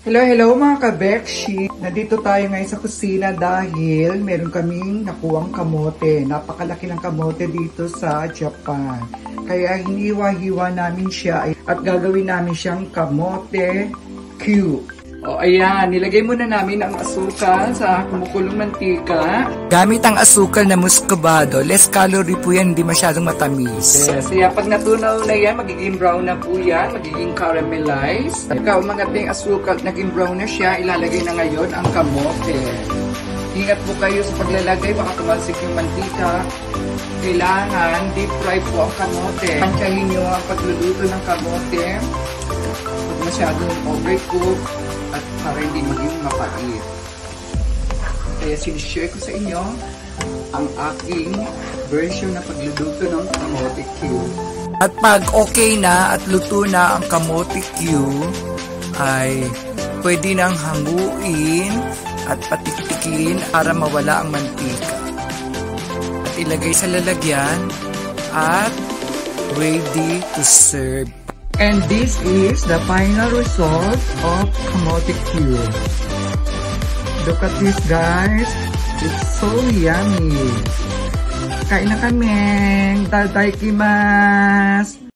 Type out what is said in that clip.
Hello, hello mga kabekshi! Nandito tayo ngayon sa kusina dahil meron kaming nakuwang kamote. Napakalaki ng kamote dito sa Japan. Kaya hiniwa-hiwa namin siya at gagawin namin siyang kamote cube. O ayan, nilagay muna namin ang asukal sa kumukulong mantika. Gamit ang asukal na muscovado, less calorie po yan, hindi masyadong matamis. Yes, kaya pag natunaw na yan, magiging brown na po yan, magiging caramelized. Pagka umangat na yung asukal, naging brown na siya, ilalagay na ngayon ang kamote. Ingat po kayo sa paglalagay, baka tumalsik yung mantika. Kailangan deep fry po ang kamote. Pansyahin nyo ang pagluluto ng kamote. Huwag masyadong overcook at para hindi maging mapait. Kaya sinishare ko sa inyo ang aking version na pagluluto ng kamote cube. At pag okay na at luto na ang kamote cube, ay pwede nang hanguin at patiktikin para mawala ang mantika. At ilagay sa lalagyan at ready to serve. And this is the final result of kamote cube. Look at this, guys. It's so yummy. Kain na kami. Itadakimasu.